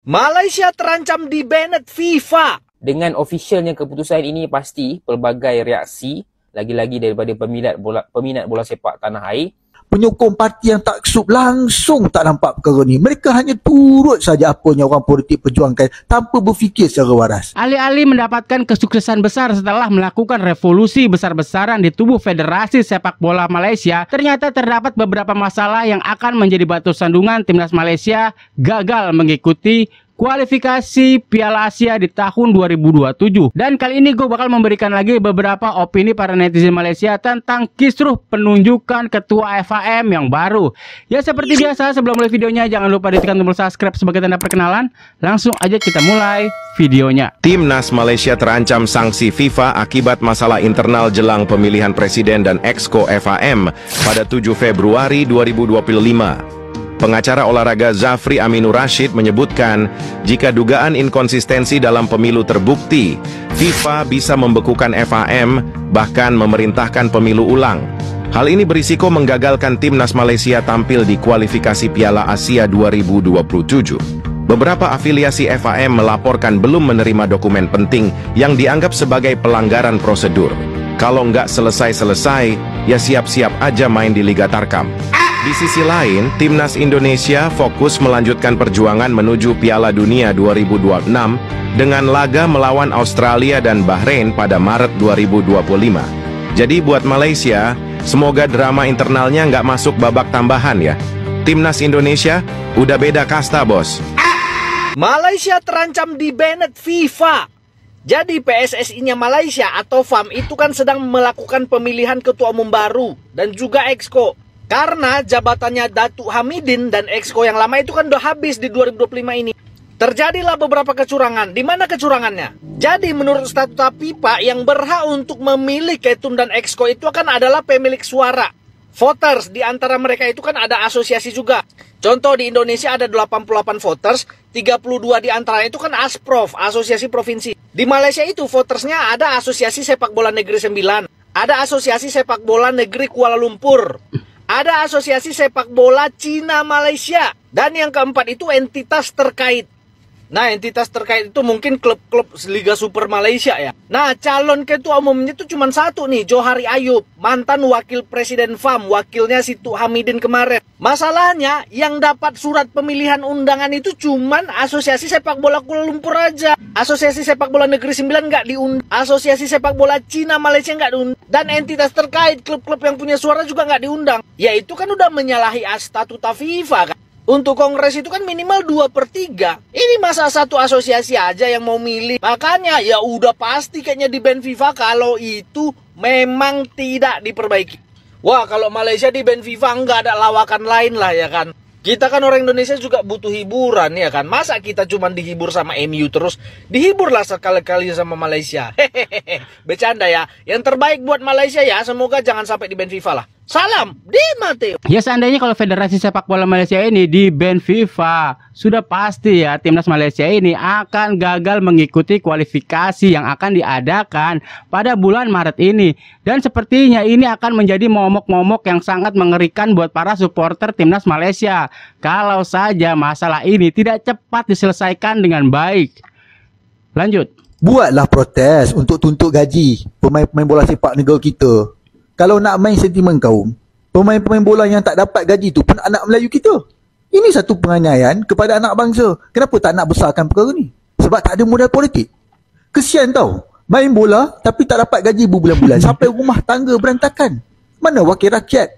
Malaysia terancam di-banned FIFA. Dengan ofisialnya keputusan ini, pasti pelbagai reaksi lagi-lagi daripada peminat bola sepak tanah air. Penyokong parti yang tak kesub langsung tak nampak perkara ni. Mereka hanya turut saja apa yang orang politik perjuangkan tanpa berfikir secara waras. Alih-alih mendapatkan kesuksesan besar setelah melakukan revolusi besar-besaran di tubuh Federasi Sepak Bola Malaysia, ternyata terdapat beberapa masalah yang akan menjadi batu sandungan timnas Malaysia gagal mengikuti kualifikasi Piala Asia di tahun 2027. Dan kali ini gue bakal memberikan lagi beberapa opini para netizen Malaysia tentang kisruh penunjukan ketua FAM yang baru. Ya seperti biasa, sebelum mulai videonya jangan lupa ditekan tombol subscribe sebagai tanda perkenalan. Langsung aja kita mulai videonya. Timnas Malaysia terancam sanksi FIFA akibat masalah internal jelang pemilihan presiden dan exco FAM pada 7 Februari 2025. Pengacara olahraga Zafri Aminur Rashid menyebutkan, jika dugaan inkonsistensi dalam pemilu terbukti, FIFA bisa membekukan FAM, bahkan memerintahkan pemilu ulang. Hal ini berisiko menggagalkan timnas Malaysia tampil di kualifikasi Piala Asia 2027. Beberapa afiliasi FAM melaporkan belum menerima dokumen penting yang dianggap sebagai pelanggaran prosedur. Kalau nggak selesai-selesai, ya siap-siap aja main di Liga Tarkam. Di sisi lain, timnas Indonesia fokus melanjutkan perjuangan menuju Piala Dunia 2026 dengan laga melawan Australia dan Bahrain pada Maret 2025. Jadi buat Malaysia, semoga drama internalnya nggak masuk babak tambahan ya. Timnas Indonesia udah beda kasta, bos. Malaysia terancam di-banned FIFA. Jadi PSSI-nya Malaysia atau FAM itu kan sedang melakukan pemilihan ketua umum baru dan juga exco. Karena jabatannya Datuk Hamidin dan exco yang lama itu kan udah habis di 2025 ini. Terjadilah beberapa kecurangan. Di mana kecurangannya? Jadi menurut statuta FIFA yang berhak untuk memilih ketum dan exco itu kan adalah pemilik suara. Voters, di antara mereka itu kan ada asosiasi juga. Contoh di Indonesia ada 88 voters, 32 di antaranya itu kan ASPROV, Asosiasi Provinsi. Di Malaysia itu votersnya ada Asosiasi Sepak Bola Negeri 9, ada Asosiasi Sepak Bola Negeri Kuala Lumpur, ada Asosiasi Sepak Bola Cina Malaysia. Dan yang keempat itu entitas terkait. Nah, entitas terkait itu mungkin klub-klub Liga Super Malaysia ya. Nah, calon ketua umumnya itu cuma satu nih, Johari Ayub, mantan wakil presiden FAM, wakilnya Situ Hamidin kemarin. Masalahnya, yang dapat surat pemilihan undangan itu cuman Asosiasi Sepak Bola Kuala Lumpur aja. Asosiasi Sepak Bola Negeri 9 nggak diundang. Asosiasi Sepak Bola Cina Malaysia nggak diundang. Dan entitas terkait, klub-klub yang punya suara juga nggak diundang. Ya itu kan udah menyalahi statuta FIFA kan. Untuk kongres itu kan minimal 2/3. Ini masa satu asosiasi aja yang mau milih. Makanya ya udah pasti kayaknya di-ban FIFA kalau itu memang tidak diperbaiki. Wah, kalau Malaysia di-ban FIFA nggak ada lawakan lain lah ya kan. Kita kan orang Indonesia juga butuh hiburan ya kan. Masa kita cuma dihibur sama MU terus? Dihiburlah sekali-kali sama Malaysia. Hehehe. Bercanda ya. Yang terbaik buat Malaysia ya, semoga jangan sampai di-ban FIFA lah. Salam di Mateo. Ya seandainya kalau Federasi Sepak Bola Malaysia ini di-ban FIFA, sudah pasti ya timnas Malaysia ini akan gagal mengikuti kualifikasi yang akan diadakan pada bulan Maret ini. Dan sepertinya ini akan menjadi momok-momok yang sangat mengerikan buat para supporter timnas Malaysia kalau saja masalah ini tidak cepat diselesaikan dengan baik. Lanjut. Buatlah protes untuk tuntut gaji pemain-pemain bola sepak negara kita. Kalau nak main sentimen kaum, pemain-pemain bola yang tak dapat gaji tu pun anak Melayu kita. Ini satu penganiayaan kepada anak bangsa. Kenapa tak nak besarkan perkara ni? Sebab tak ada modal politik. Kesian tau. Main bola tapi tak dapat gaji berbulan-bulan. Sampai rumah tangga berantakan. Mana wakil rakyat?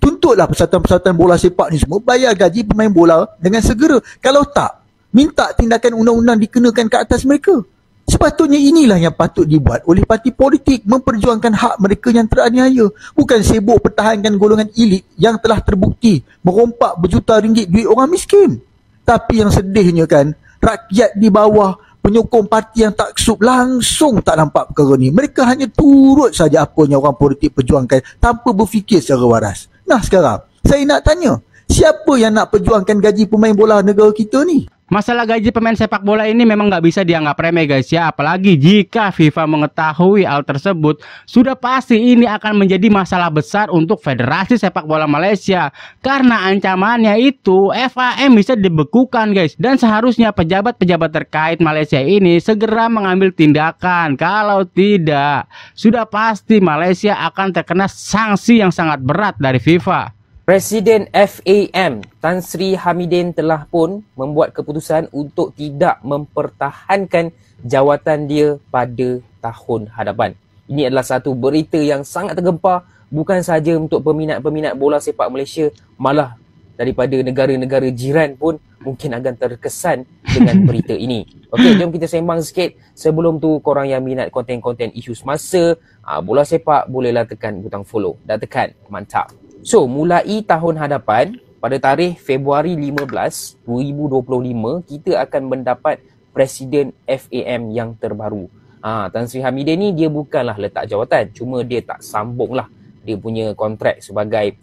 Tuntutlah persatuan-persatuan bola sepak ni semua bayar gaji pemain bola dengan segera. Kalau tak, minta tindakan undang-undang dikenakan ke atas mereka. Sepatutnya inilah yang patut dibuat oleh parti politik, memperjuangkan hak mereka yang teraniaya. Bukan sibuk pertahankan golongan elit yang telah terbukti merompak berjuta ringgit duit orang miskin. Tapi yang sedihnya kan, rakyat di bawah, penyokong parti yang tak kesub langsung tak nampak perkara ni. Mereka hanya turut saja apa yang orang politik perjuangkan tanpa berfikir secara waras. Nah sekarang, saya nak tanya, siapa yang nak perjuangkan gaji pemain bola negara kita ni? Masalah gaji pemain sepak bola ini memang nggak bisa dianggap remeh guys ya. Apalagi jika FIFA mengetahui hal tersebut, sudah pasti ini akan menjadi masalah besar untuk Federasi Sepak Bola Malaysia. Karena ancamannya itu FAM bisa dibekukan guys. Dan seharusnya pejabat-pejabat terkait Malaysia ini segera mengambil tindakan. Kalau tidak, sudah pasti Malaysia akan terkena sanksi yang sangat berat dari FIFA. Presiden FAM Tan Sri Hamidin telah pun membuat keputusan untuk tidak mempertahankan jawatan dia pada tahun hadapan. Ini adalah satu berita yang sangat tergempar, bukan sahaja untuk peminat-peminat bola sepak Malaysia, malah daripada negara-negara jiran pun mungkin akan terkesan dengan berita ini. Okey, jom kita sembang sikit. Sebelum tu, korang yang minat konten-konten isu semasa bola sepak, bolehlah tekan butang follow. Dah tekan, mantap. So, mulai tahun hadapan, pada tarikh Februari 15, 2025, kita akan mendapat Presiden FAM yang terbaru. Tan Sri Hamidin ni dia bukanlah letak jawatan, cuma dia tak sambung lah dia punya kontrak sebagai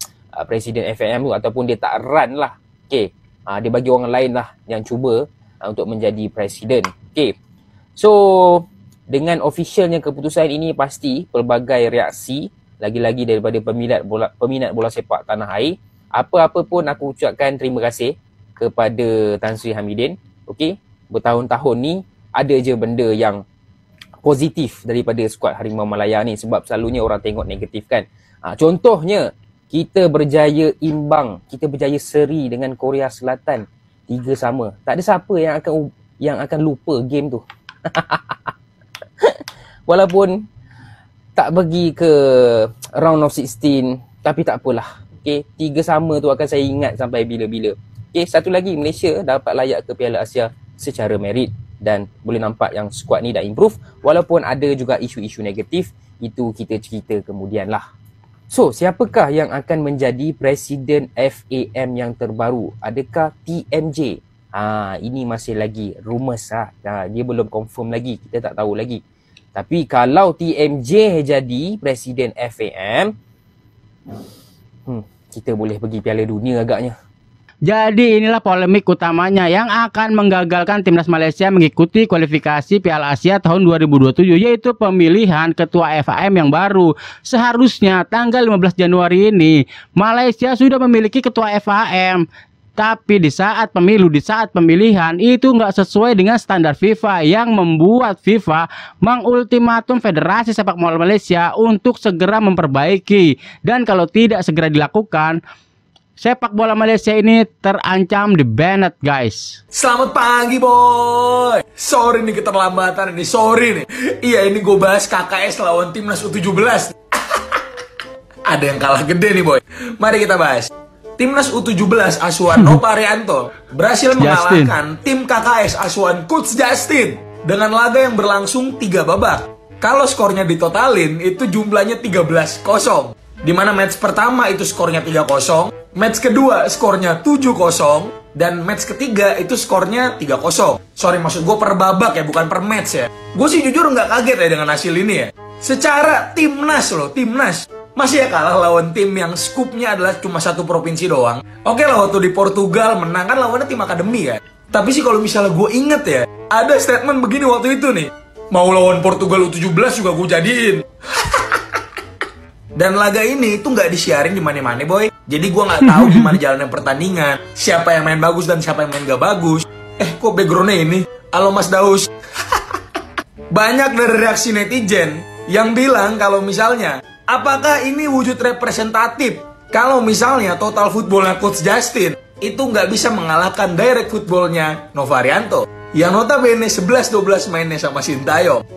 Presiden FAM tu, ataupun dia tak run lah. Okay. Dia bagi orang lain lah yang cuba untuk menjadi Presiden. Okay. So, dengan officialnya keputusan ini, pasti pelbagai reaksi lagi-lagi daripada peminat bola sepak tanah air. Apa-apa pun aku ucapkan terima kasih kepada Tan Sri Hamidin. Okey, bertahun-tahun ni ada je benda yang positif daripada skuad Harimau Malaya ni, sebab selalunya orang tengok negatif kan. Contohnya, kita berjaya imbang, kita berjaya seri dengan Korea Selatan 3-3. Tak ada siapa yang akan lupa game tu. Walaupun tak pergi ke round of 16, tapi tak apalah. Okay, 3-3 tu akan saya ingat sampai bila-bila. Okay, satu lagi, Malaysia dapat layak ke Piala Asia secara merit, dan boleh nampak yang skuad ni dah improve, walaupun ada juga isu-isu negatif. Itu kita cerita kemudian lah. So, siapakah yang akan menjadi Presiden FAM yang terbaru? Adakah TMJ? Ini masih lagi rumours lah. Dia belum confirm lagi, kita tak tahu lagi. Tapi kalau TMJ jadi Presiden FAM, kita boleh pergi Piala Dunia agaknya. Jadi inilah polemik utamanya yang akan menggagalkan timnas Malaysia mengikuti kualifikasi Piala Asia tahun 2027, yaitu pemilihan ketua FAM yang baru. Seharusnya tanggal 15 Januari ini Malaysia sudah memiliki ketua FAM. Tapi di saat pemilu, di saat pemilihan itu nggak sesuai dengan standar FIFA, yang membuat FIFA mengultimatum Federasi Sepak Bola Malaysia untuk segera memperbaiki. Dan kalau tidak segera dilakukan, sepak bola Malaysia ini terancam di-banned guys. Selamat pagi boy. Sorry nih keterlambatan ini, sorry nih. Iya, ini gue bahas KKS lawan timnas U17. Ada yang kalah gede nih boy. Mari kita bahas. Timnas U17 asuhan Nova Arianto berhasil mengalahkan tim KKS asuhan Coach Justin dengan laga yang berlangsung 3 babak. Kalau skornya ditotalin itu jumlahnya 13-0. Dimana match pertama itu skornya 3-0, match kedua skornya 7-0, dan match ketiga itu skornya 3-0. Sorry, maksud gue per babak ya, bukan per match ya. Gue sih jujur nggak kaget ya dengan hasil ini ya. Secara timnas loh, timnas masih ya kalah lawan tim yang skupnya adalah cuma satu provinsi doang. Oke lah, waktu di Portugal menang kan lawannya tim akademi ya. Tapi sih kalau misalnya gue inget ya, ada statement begini waktu itu nih, mau lawan Portugal U17 juga gue jadiin. Dan laga ini itu nggak disiarin di mana-mana boy. Jadi gue nggak tahu gimana jalannya pertandingan, siapa yang main bagus dan siapa yang main gak bagus. Kok backgroundnya ini? Halo Mas Daus. Banyak dari reaksi netizen yang bilang kalau misalnya, apakah ini wujud representatif? Kalau misalnya total footballnya Coach Justin itu nggak bisa mengalahkan direct footballnya Nova Arianto, yang notabene 11-12 mainnya sama Sintayong.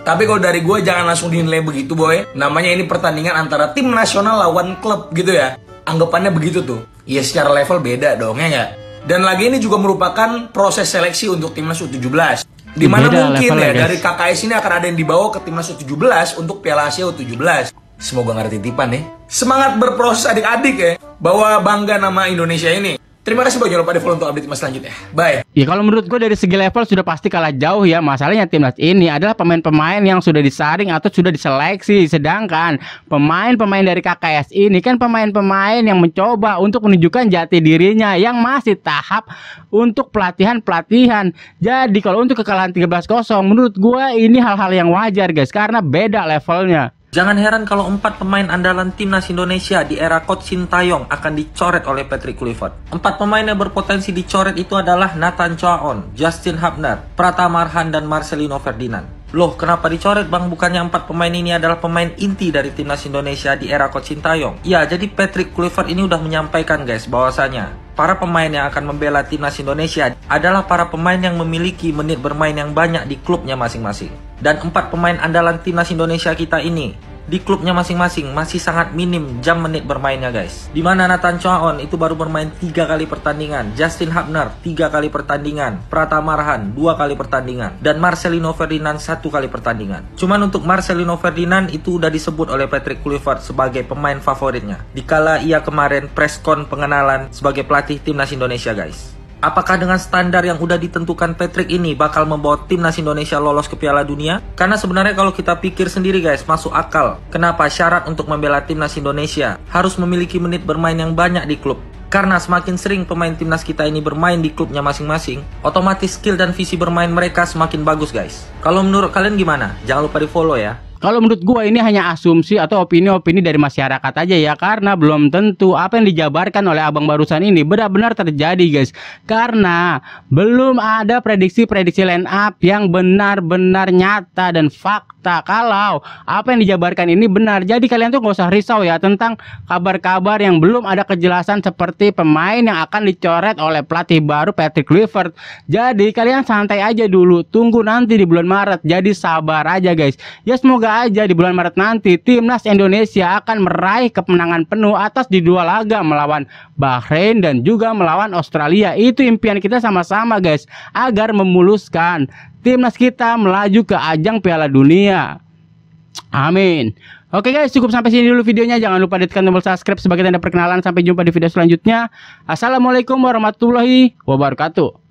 Tapi kalau dari gue jangan langsung dinilai begitu boy. Namanya ini pertandingan antara tim nasional lawan klub gitu ya. Anggapannya begitu tuh. Ya secara level beda dong ya nggak? Dan lagi ini juga merupakan proses seleksi untuk timnas U17. Dimana mungkin ya dari KKS ini akan ada yang dibawa ke timnas U17 untuk Piala Asia U17. Semoga nggak ada titipan nih. Semangat berproses adik-adik ya. Bawa bangga nama Indonesia ini. Terima kasih, Boy. Jangan lupa di follow untuk update timnas selanjutnya. Bye. Ya kalau menurut gue dari segi level sudah pasti kalah jauh ya. Masalahnya timnas ini adalah pemain-pemain yang sudah disaring atau sudah diseleksi. Sedangkan pemain-pemain dari KKS ini kan pemain-pemain yang mencoba untuk menunjukkan jati dirinya, yang masih tahap untuk pelatihan-pelatihan. Jadi kalau untuk kekalahan 13-0 menurut gue ini hal-hal yang wajar guys, karena beda levelnya. Jangan heran kalau 4 pemain andalan timnas Indonesia di era Coach Sintayong akan dicoret oleh Patrick Kluivert. 4 pemain yang berpotensi dicoret itu adalah Nathan Choaon, Justin Hubner, Pratama Arhan, dan Marcelino Ferdinand. Loh, kenapa dicoret bang? Bukannya 4 pemain ini adalah pemain inti dari timnas Indonesia di era Coach Sintayong? Ya, jadi Patrick Kluivert ini udah menyampaikan guys bahwasanya para pemain yang akan membela timnas Indonesia adalah para pemain yang memiliki menit bermain yang banyak di klubnya masing-masing. Dan 4 pemain andalan timnas Indonesia kita ini di klubnya masing-masing masih sangat minim jam menit bermainnya guys. Dimana Nathan Choaon itu baru bermain 3 kali pertandingan, Justin Hubner 3 kali pertandingan, Pratama Arhan 2 kali pertandingan, dan Marcelino Ferdinand 1 kali pertandingan. Cuman untuk Marcelino Ferdinand itu udah disebut oleh Patrick Kluivert sebagai pemain favoritnya dikala ia kemarin preskon pengenalan sebagai pelatih timnas Indonesia guys. Apakah dengan standar yang udah ditentukan Patrick ini bakal membawa timnas Indonesia lolos ke Piala Dunia? Karena sebenarnya kalau kita pikir sendiri guys, masuk akal. Kenapa syarat untuk membela timnas Indonesia harus memiliki menit bermain yang banyak di klub? Karena semakin sering pemain timnas kita ini bermain di klubnya masing-masing, otomatis skill dan visi bermain mereka semakin bagus guys. Kalau menurut kalian gimana? Jangan lupa di follow ya. Kalau menurut gua ini hanya asumsi atau opini-opini dari masyarakat aja ya, karena belum tentu apa yang dijabarkan oleh abang barusan ini benar-benar terjadi guys. Karena belum ada prediksi-prediksi line up yang benar-benar nyata dan fakta kalau apa yang dijabarkan ini benar. Jadi kalian tuh gak usah risau ya tentang kabar-kabar yang belum ada kejelasan seperti pemain yang akan dicoret oleh pelatih baru Patrick Kluivert. Jadi kalian santai aja dulu, tunggu nanti di bulan Maret. Jadi sabar aja guys. Ya semoga aja di bulan Maret nanti timnas Indonesia akan meraih kemenangan penuh atas di 2 laga melawan Bahrain dan juga melawan Australia. Itu impian kita sama-sama guys, agar memuluskan timnas kita melaju ke ajang Piala Dunia. Amin. Oke guys, cukup sampai sini dulu videonya. Jangan lupa tekan tombol subscribe sebagai tanda perkenalan. Sampai jumpa di video selanjutnya. Assalamualaikum warahmatullahi wabarakatuh.